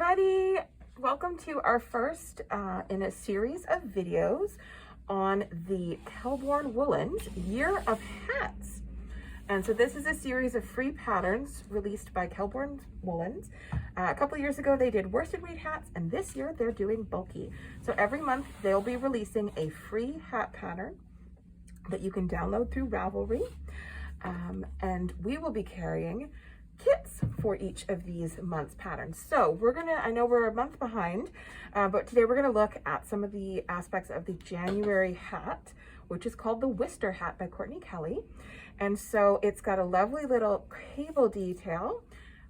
everybody, welcome to our first in a series of videos on the Kelborn Woolens Year of Hats. And so this is a series of free patterns released by Kelborn Woolens. A couple of years ago they did worsted weight hats, and this year they're doing bulky. So every month they'll be releasing a free hat pattern that you can download through Ravelry. And we will be carrying kits for each of these month's patterns. So I know we're a month behind, but today we're gonna look at some of the aspects of the January hat, which is called the Wister hat by Courtney Kelly. And so it's got a lovely little cable detail.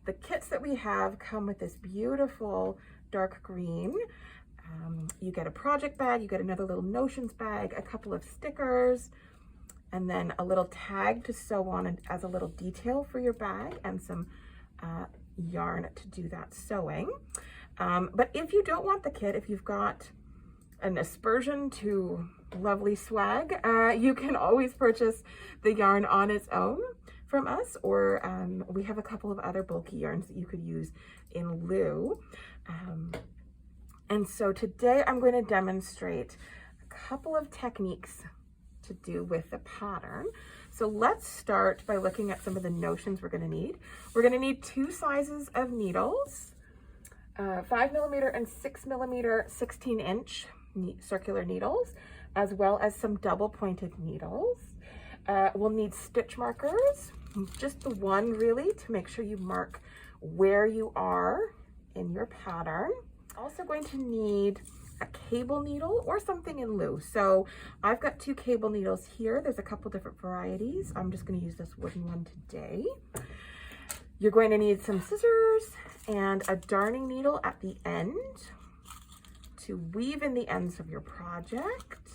The kits that we have come with this beautiful dark green. You get a project bag, you get another little notions bag, a couple of stickers, and then a little tag to sew on as a little detail for your bag, and some yarn to do that sewing. But if you don't want the kit, if you've got an aspersion to lovely swag, you can always purchase the yarn on its own from us, or we have a couple of other bulky yarns that you could use in lieu. And so today I'm going to demonstrate a couple of techniques to do with the pattern. So let's start by looking at some of the notions we're going to need. We're going to need two sizes of needles, 5mm and 6mm 16-inch circular needles, as well as some double pointed needles. We'll need stitch markers, just the one really, to make sure you mark where you are in your pattern. Also going to need a cable needle or something in lieu. So I've got two cable needles here. There's a couple different varieties. I'm just going to use this wooden one today. You're going to need some scissors and a darning needle at the end to weave in the ends of your project.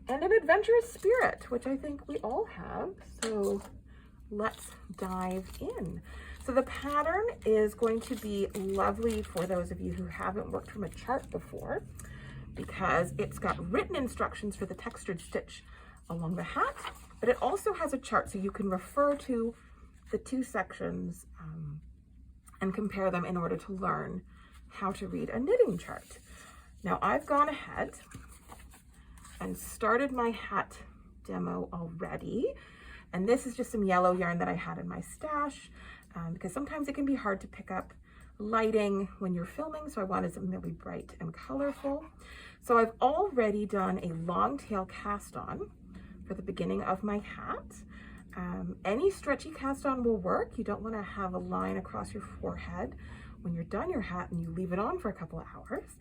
And an adventurous spirit, which I think we all have. So let's dive in. So the pattern is going to be lovely for those of you who haven't worked from a chart before, because it's got written instructions for the textured stitch along the hat, but it also has a chart so you can refer to the two sections and compare them in order to learn how to read a knitting chart. Now I've gone ahead and started my hat demo already, and this is just some yellow yarn that I had in my stash. Because sometimes it can be hard to pick up lighting when you're filming, so I wanted something that would be bright and colorful. So I've already done a long tail cast on for the beginning of my hat. Any stretchy cast on will work. You don't want to have a line across your forehead when you're done your hat and you leave it on for a couple of hours.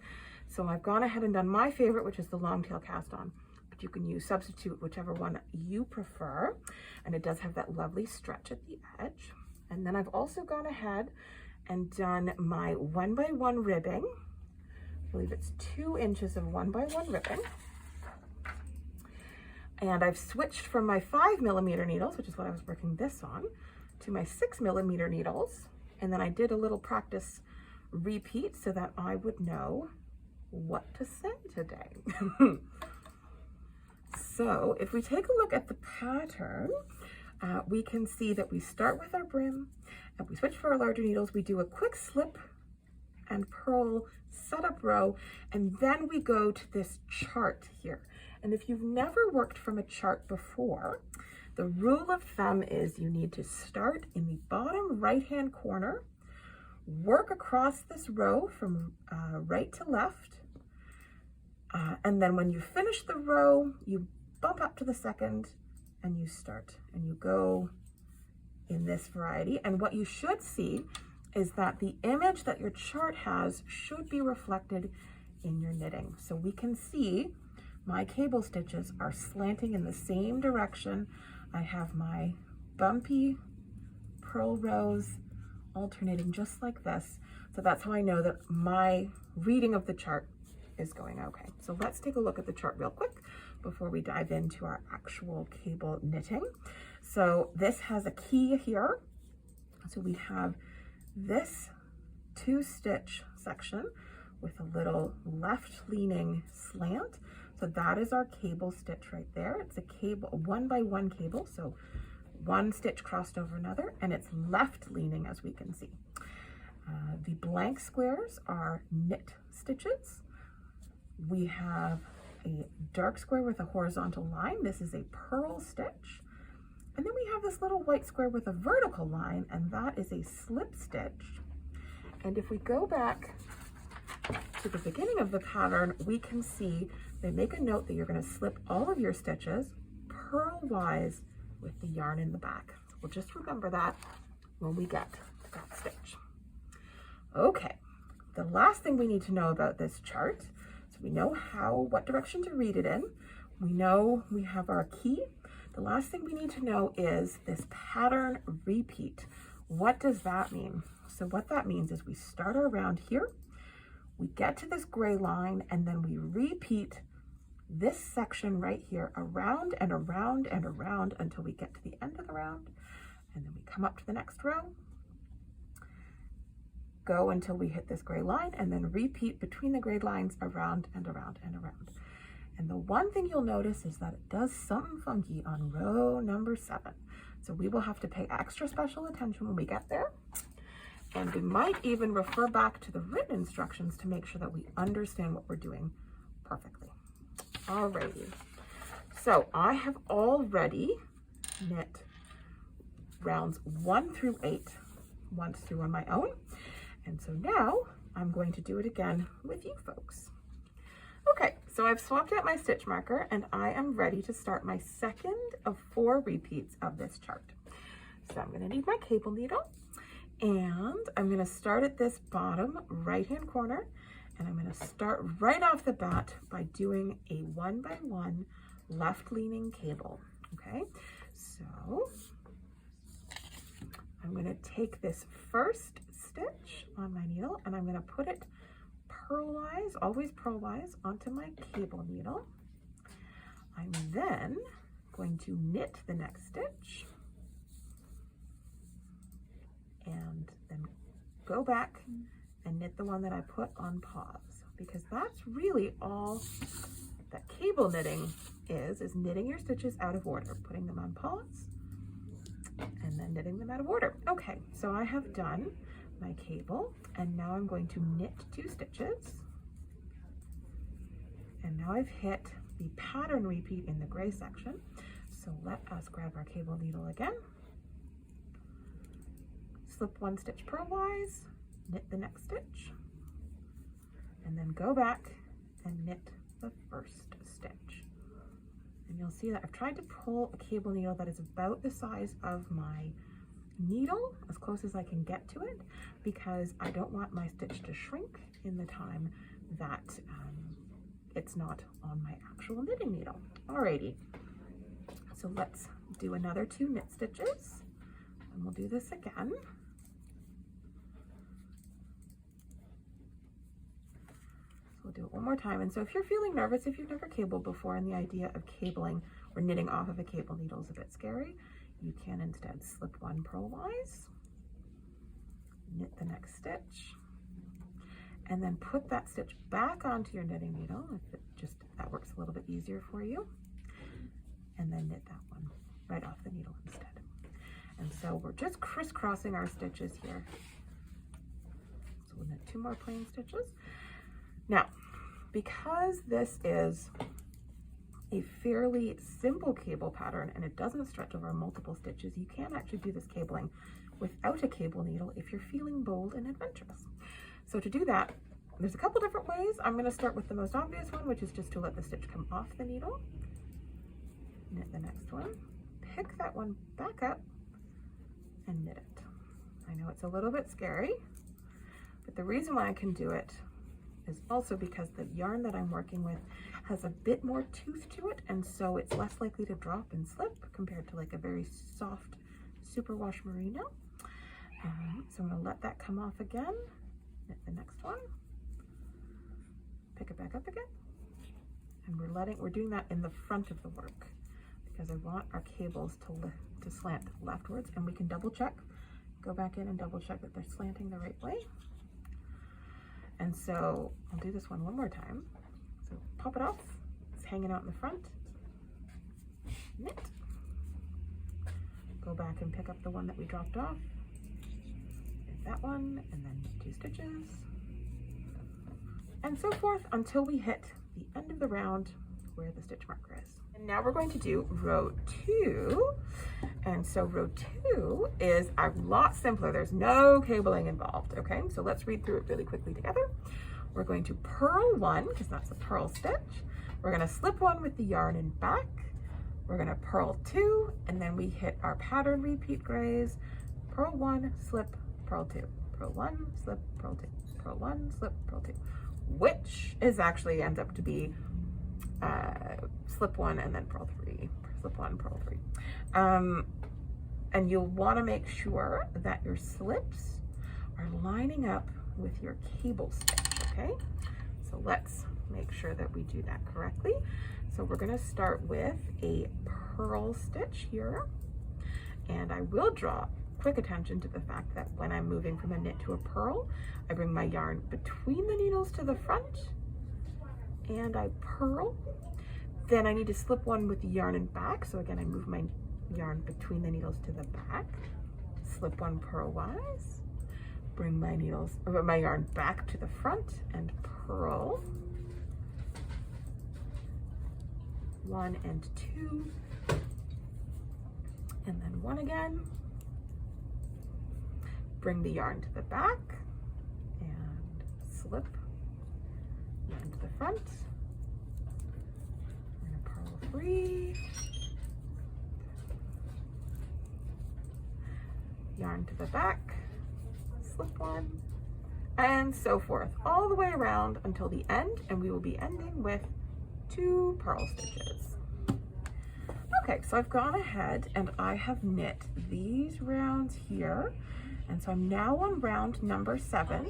So I've gone ahead and done my favorite, which is the long tail cast on, but you can substitute whichever one you prefer. And it does have that lovely stretch at the edge. And then I've also gone ahead and done my 1x1 ribbing. I believe it's 2 inches of 1x1 ribbing. And I've switched from my 5mm needles, which is what I was working this on, to my 6mm needles. And then I did a little practice repeat so that I would know what to say today. So if we take a look at the pattern, we can see that we start with our brim and we switch for our larger needles. We do a quick slip and purl setup row, and then we go to this chart here. And if you've never worked from a chart before, the rule of thumb is you need to start in the bottom right hand corner, work across this row from right to left, and then when you finish the row, you bump up to the second and you start and you go in this variety. And what you should see is that the image that your chart has should be reflected in your knitting. So we can see my cable stitches are slanting in the same direction. I have my bumpy purl rows alternating just like this. So that's how I know that my reading of the chart is going okay. So let's take a look at the chart real quick before we dive into our actual cable knitting. So this has a key here. So we have this 2-stitch section with a little left leaning slant. So that is our cable stitch right there. It's a cable, a 1x1 cable. So one stitch crossed over another, and it's left leaning, as we can see. The blank squares are knit stitches. We have a dark square with a horizontal line. This is a purl stitch. And then we have this little white square with a vertical line, and that is a slip stitch. And if we go back to the beginning of the pattern, we can see they make a note that you're going to slip all of your stitches purl-wise with the yarn in the back. So we'll just remember that when we get to that stitch. Okay, the last thing we need to know about this chart, so we know what direction to read it in. We know we have our key. The last thing we need to know is this pattern repeat. What does that mean? So what that means is we start our round here, we get to this gray line, and then we repeat this section right here around and around and around until we get to the end of the round, and then we come up to the next row, go until we hit this gray line, and then repeat between the gray lines around and around and around. And the one thing you'll notice is that it does something funky on row number 7. So we will have to pay extra special attention when we get there. And we might even refer back to the written instructions to make sure that we understand what we're doing perfectly. Alrighty. So I have already knit rounds 1 through 8 once through on my own. And so now I'm going to do it again with you folks. Okay, so I've swapped out my stitch marker and I am ready to start my second of 4 repeats of this chart. So I'm going to need my cable needle, and I'm going to start at this bottom right hand corner, and I'm going to start right off the bat by doing a 1 by 1 left leaning cable. Okay, so I'm going to take this first stitch on my needle and I'm going to put it purlwise, always purlwise, onto my cable needle. I'm then going to knit the next stitch and then go back and knit the one that I put on pause, because that's really all that cable knitting is knitting your stitches out of order, putting them on pause and then knitting them out of order. Okay, so I have done my cable, and now I'm going to knit 2 stitches, and now I've hit the pattern repeat in the gray section. So let us grab our cable needle again, slip 1 stitch purlwise, knit the next stitch, and then go back and knit the first stitch. And you'll see that I've tried to pull a cable needle that is about the size of my needle, as close as I can get to it, because I don't want my stitch to shrink in the time that it's not on my actual knitting needle. Alrighty, so let's do another 2 knit stitches, and we'll do this again. So we'll do it one more time. And so if you're feeling nervous, if you've never cabled before and the idea of cabling or knitting off of a cable needle is a bit scary, you can instead slip 1 purlwise, knit the next stitch, and then put that stitch back onto your knitting needle if that works a little bit easier for you, and then knit that one right off the needle instead. And so we're just crisscrossing our stitches here. So we'll knit 2 more plain stitches. Now, because this is a fairly simple cable pattern and it doesn't stretch over multiple stitches, you can actually do this cabling without a cable needle if you're feeling bold and adventurous. So to do that, there's a couple different ways. I'm going to start with the most obvious one, which is just to let the stitch come off the needle, knit the next one, pick that one back up and knit it. I know it's a little bit scary, but the reason why I can do it is also because the yarn that I'm working with has a bit more tooth to it, and so it's less likely to drop and slip compared to like a very soft superwash merino. So I'm going to let that come off again, knit the next one, pick it back up again, and we're doing that in the front of the work because I want our cables to slant leftwards, and we can double check, go back in and double check that they're slanting the right way. And so I'll do this one more time. So pop it off, it's hanging out in the front, knit, go back and pick up the one that we dropped off, knit that one, and then 2 stitches, and so forth until we hit the end of the round where the stitch marker is. And now we're going to do row 2. And so row 2 is a lot simpler. There's no cabling involved, okay? So let's read through it really quickly together. We're going to purl 1, because that's a purl stitch. We're gonna slip 1 with the yarn in back. We're gonna purl 2, and then we hit our pattern repeat grays. Purl 1, slip, purl 2. Purl 1, slip, purl 2. Purl 1, slip, purl 2. Which is actually ends up to be slip 1 and then purl 3. Slip 1, purl 3. And you'll want to make sure that your slips are lining up with your cable stitch, okay? So let's make sure that we do that correctly. So we're going to start with a purl stitch here, and I will draw quick attention to the fact that when I'm moving from a knit to a purl, I bring my yarn between the needles to the front and I purl. Then I need to slip 1 with the yarn in back. So again, I move my yarn between the needles to the back, slip 1 purlwise, bring my yarn back to the front and purl 1 and 2, and then 1 again. Bring the yarn to the back and slip yarn to the front. We're going to purl 3, yarn to the back, slip 1, and so forth all the way around until the end, and we will be ending with 2 purl stitches. Okay, so I've gone ahead and I have knit these rounds here. And so I'm now on round number 7.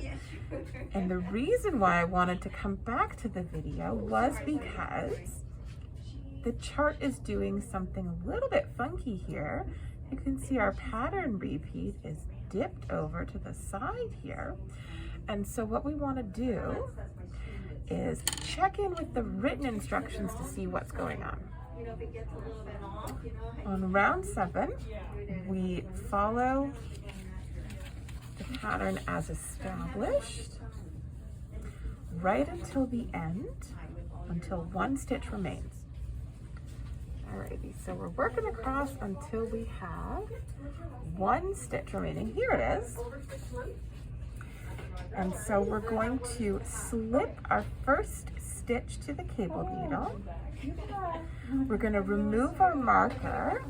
And the reason why I wanted to come back to the video was because the chart is doing something a little bit funky here. You can see our pattern repeat is dipped over to the side here. And so what we want to do is check in with the written instructions to see what's going on. On round 7, we follow the pattern as established right until the end, until 1 stitch remains. Alrighty, so we're working across until we have 1 stitch remaining. Here it is. And so we're going to slip our first stitch to the cable needle. We're going to remove our marker.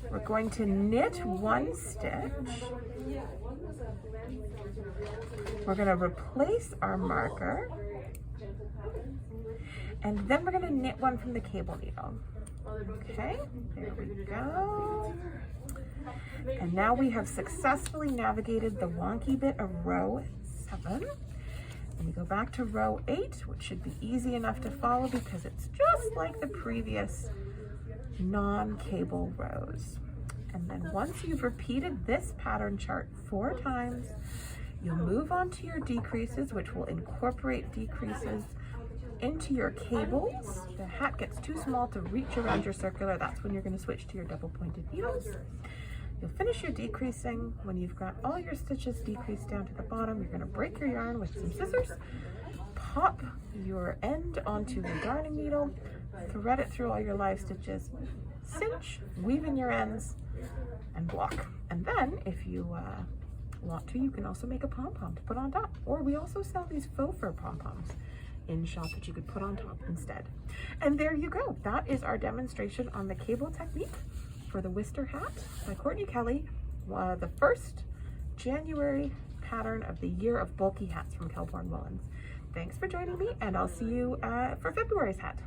We're going to knit 1 stitch. We're going to replace our marker. And then we're going to knit 1 from the cable needle. Okay, there we go. And now we have successfully navigated the wonky bit of row 7. And we go back to row 8, which should be easy enough to follow because it's just like the previous non-cable rows. And then once you've repeated this pattern chart 4 times, you'll move on to your decreases, which will incorporate decreases into your cables. The hat gets too small to reach around your circular. That's when you're going to switch to your double pointed needles. You'll finish your decreasing. When you've got all your stitches decreased down to the bottom, you're going to break your yarn with some scissors, pop your end onto the darning needle, thread it through all your live stitches, cinch, weave in your ends, and block. And then if you want to, you can also make a pom-pom to put on top. Or we also sell these faux fur pom-poms in shop that you could put on top instead. And there you go. That is our demonstration on the cable technique for the Wister hat by Courtney Kelly, the first January pattern of the year of bulky hats from Kelborn Woolens. Thanks for joining me, and I'll see you for February's hat.